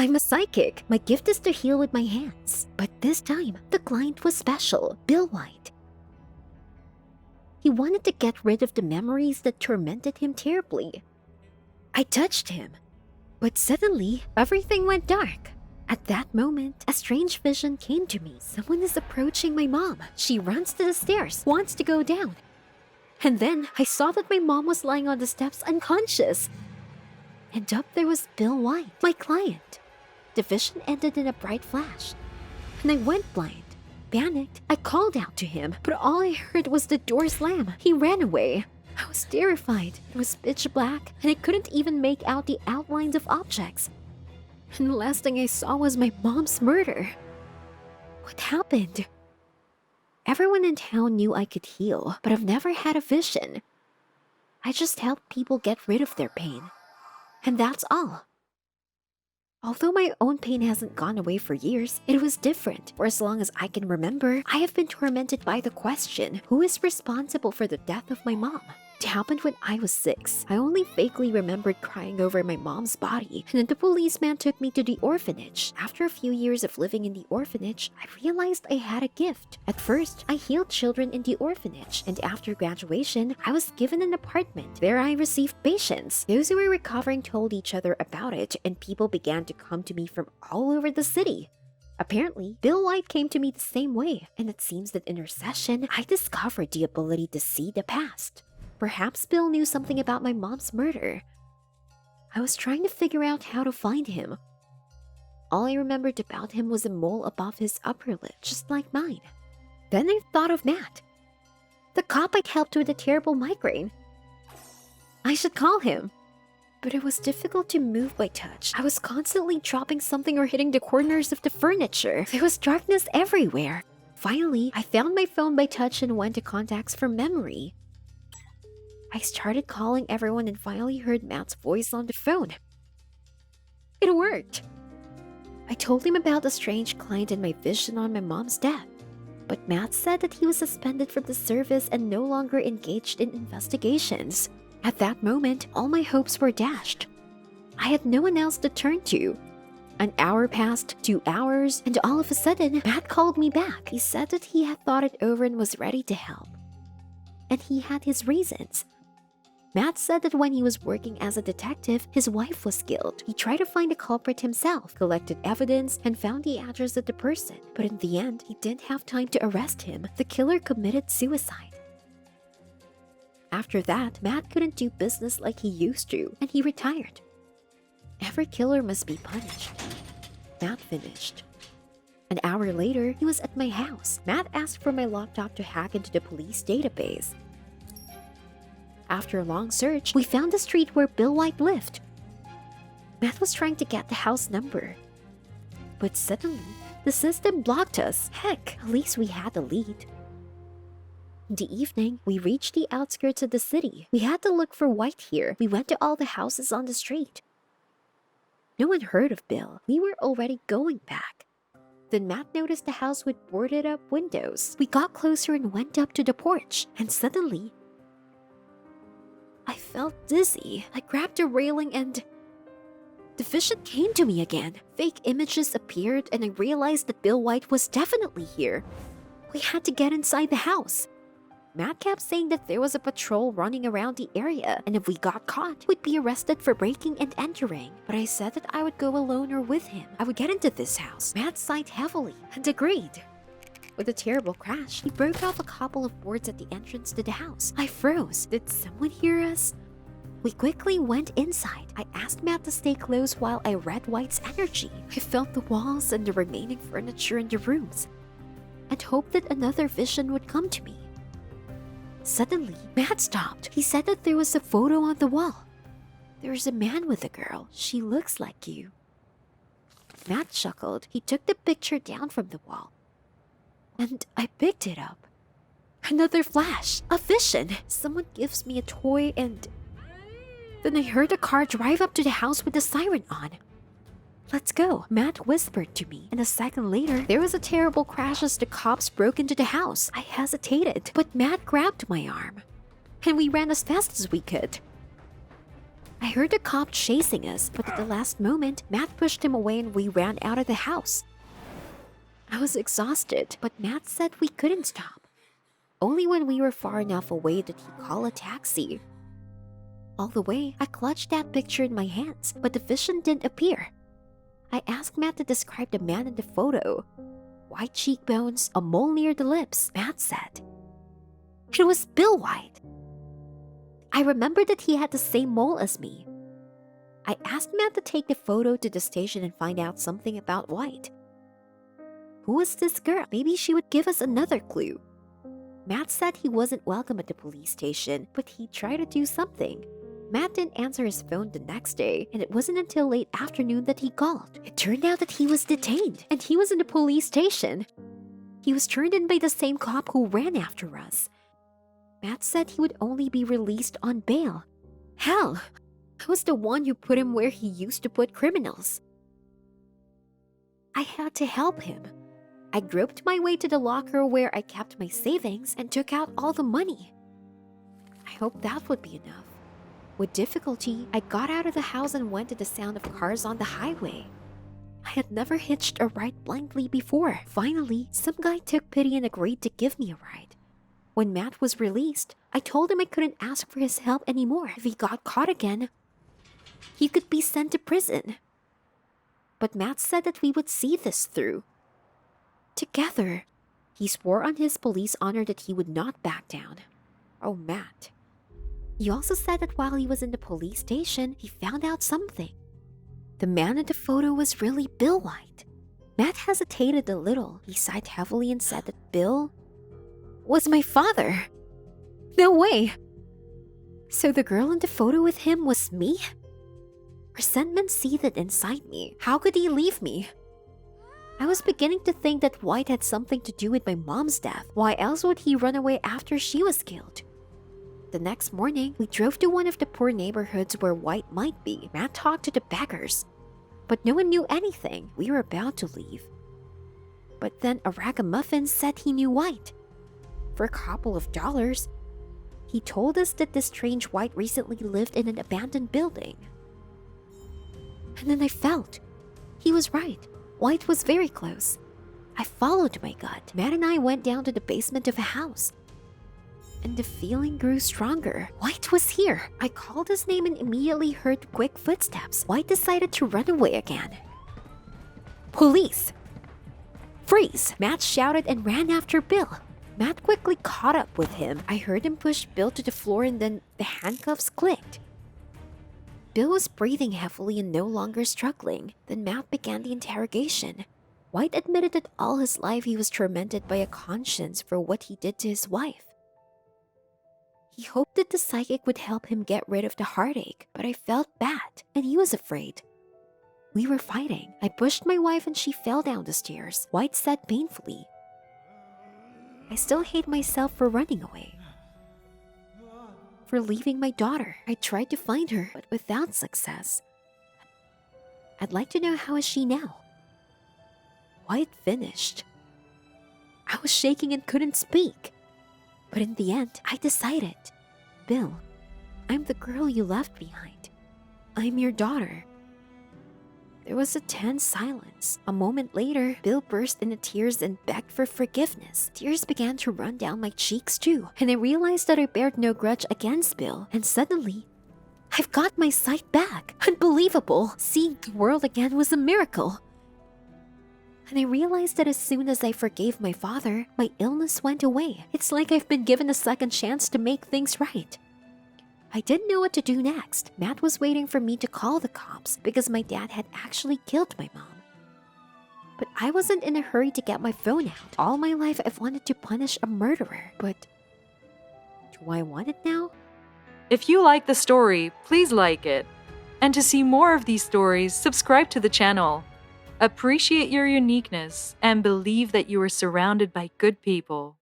I'm a psychic. My gift is to heal with my hands. But this time, the client was special, Bill White. He wanted to get rid of the memories that tormented him terribly. I touched him, but suddenly, everything went dark. At that moment, a strange vision came to me. Someone is approaching my mom. She runs to the stairs, wants to go down. And then, I saw that my mom was lying on the steps unconscious. And up there was Bill White, my client. The vision ended in a bright flash, and I went blind. Panicked, I called out to him, but all I heard was the door slam. He ran away. I was terrified. It was pitch black, and I couldn't even make out the outlines of objects. And the last thing I saw was my mom's murder. What happened? Everyone in town knew I could heal, but I've never had a vision. I just helped people get rid of their pain. And that's all. Although my own pain hasn't gone away for years, it was different. For as long as I can remember, I have been tormented by the question, who is responsible for the death of my mom? It happened when I was 6. I only vaguely remembered crying over my mom's body, and then the policeman took me to the orphanage. After a few years of living in the orphanage, I realized I had a gift. At first, I healed children in the orphanage, and after graduation, I was given an apartment. There I received patients. Those who were recovering told each other about it, and people began to come to me from all over the city. Apparently, Bill White came to me the same way, and it seems that in our session, I discovered the ability to see the past. Perhaps Bill knew something about my mom's murder. I was trying to figure out how to find him. All I remembered about him was a mole above his upper lip, just like mine. Then I thought of Matt, the cop I helped with a terrible migraine. I should call him. But it was difficult to move by touch. I was constantly dropping something or hitting the corners of the furniture. There was darkness everywhere. Finally, I found my phone by touch and went to contacts from memory. I started calling everyone and finally heard Matt's voice on the phone. It worked. I told him about the strange client and my vision on my mom's death. But Matt said that he was suspended from the service and no longer engaged in investigations. At that moment, all my hopes were dashed. I had no one else to turn to. An hour passed, 2 hours, and all of a sudden, Matt called me back. He said that he had thought it over and was ready to help. And he had his reasons. Matt said that when he was working as a detective, his wife was killed. He tried to find the culprit himself, collected evidence, and found the address of the person. But in the end, he didn't have time to arrest him. The killer committed suicide. After that, Matt couldn't do business like he used to, and he retired. Every killer must be punished. Matt finished. An hour later, he was at my house. Matt asked for my laptop to hack into the police database. After a long search, we found the street where Bill White lived. Matt was trying to get the house number. But suddenly, the system blocked us. Heck, at least we had a lead. In the evening, we reached the outskirts of the city. We had to look for White here. We went to all the houses on the street. No one heard of Bill. We were already going back. Then Matt noticed the house with boarded up windows. We got closer and went up to the porch. And suddenly, I felt dizzy. I grabbed a railing and the vision came to me again. Fake images appeared and I realized that Bill White was definitely here. We had to get inside the house. Matt kept saying that there was a patrol running around the area, and if we got caught, we'd be arrested for breaking and entering. But I said that I would go alone or with him. I would get into this house. Matt sighed heavily and agreed. With a terrible crash, he broke off a couple of boards at the entrance to the house. I froze. Did someone hear us? We quickly went inside. I asked Matt to stay close while I read White's energy. I felt the walls and the remaining furniture in the rooms, and hoped that another vision would come to me. Suddenly, Matt stopped. He said that there was a photo on the wall. There's a man with a girl. She looks like you. Matt chuckled. He took the picture down from the wall, and I picked it up. Another flash. A vision. Someone gives me a toy and then I heard a car drive up to the house with the siren on. Let's go, Matt whispered to me, and a second later, there was a terrible crash as the cops broke into the house. I hesitated, but Matt grabbed my arm, and we ran as fast as we could. I heard the cop chasing us, but at the last moment, Matt pushed him away and we ran out of the house. I was exhausted, but Matt said we couldn't stop. Only when we were far enough away did he call a taxi. All the way, I clutched that picture in my hands, but the vision didn't appear. I asked Matt to describe the man in the photo. White cheekbones, a mole near the lips, Matt said. It was Bill White. I remembered that he had the same mole as me. I asked Matt to take the photo to the station and find out something about White. Who was this girl? Maybe she would give us another clue. Matt said he wasn't welcome at the police station, but he'd try to do something. Matt didn't answer his phone the next day, and it wasn't until late afternoon that he called. It turned out that he was detained, and he was in the police station. He was turned in by the same cop who ran after us. Matt said he would only be released on bail. Hell, I was the one who put him where he used to put criminals. I had to help him. I groped my way to the locker where I kept my savings and took out all the money. I hoped that would be enough. With difficulty, I got out of the house and went to the sound of cars on the highway. I had never hitched a ride blindly before. Finally, some guy took pity and agreed to give me a ride. When Matt was released, I told him I couldn't ask for his help anymore. If he got caught again, he could be sent to prison. But Matt said that we would see this through. Together, he swore on his police honor that he would not back down. Oh, Matt. He also said that while he was in the police station, he found out something. The man in the photo was really Bill White. Matt hesitated a little. He sighed heavily and said that Bill was my father. No way. So the girl in the photo with him was me? Resentment seethed inside me. How could he leave me? I was beginning to think that White had something to do with my mom's death. Why else would he run away after she was killed? The next morning, we drove to one of the poor neighborhoods where White might be. Matt talked to the beggars, but no one knew anything. We were about to leave. But then a ragamuffin said he knew White. For a couple of dollars, he told us that this strange White recently lived in an abandoned building. And then I felt he was right. White was very close. I followed my gut. Matt and I went down to the basement of a house. And the feeling grew stronger. White was here. I called his name and immediately heard quick footsteps. White decided to run away again. Police! Freeze! Matt shouted and ran after Bill. Matt quickly caught up with him. I heard him push Bill to the floor and then the handcuffs clicked. Bill was breathing heavily and no longer struggling. Then Matt began the interrogation. White admitted that all his life he was tormented by a conscience for what he did to his wife. He hoped that the psychic would help him get rid of the heartache, but I felt bad, and he was afraid. We were fighting. I pushed my wife and she fell down the stairs. White said painfully. I still hate myself for running away. For leaving my daughter. I tried to find her, but without success. I'd like to know how is she now. White finished. I was shaking and couldn't speak. But in the end, I decided. Bill, I'm the girl you left behind. I'm your daughter. There was a tense silence. A moment later, Bill burst into tears and begged for forgiveness. Tears began to run down my cheeks too, and I realized that I bared no grudge against Bill. And suddenly, I've got my sight back. Unbelievable. Seeing the world again was a miracle. And I realized that as soon as I forgave my father, my illness went away. It's like I've been given a second chance to make things right. I didn't know what to do next. Matt was waiting for me to call the cops because my dad had actually killed my mom. But I wasn't in a hurry to get my phone out. All my life I've wanted to punish a murderer, but do I want it now? If you like the story, please like it. And to see more of these stories, subscribe to the channel. Appreciate your uniqueness and believe that you are surrounded by good people.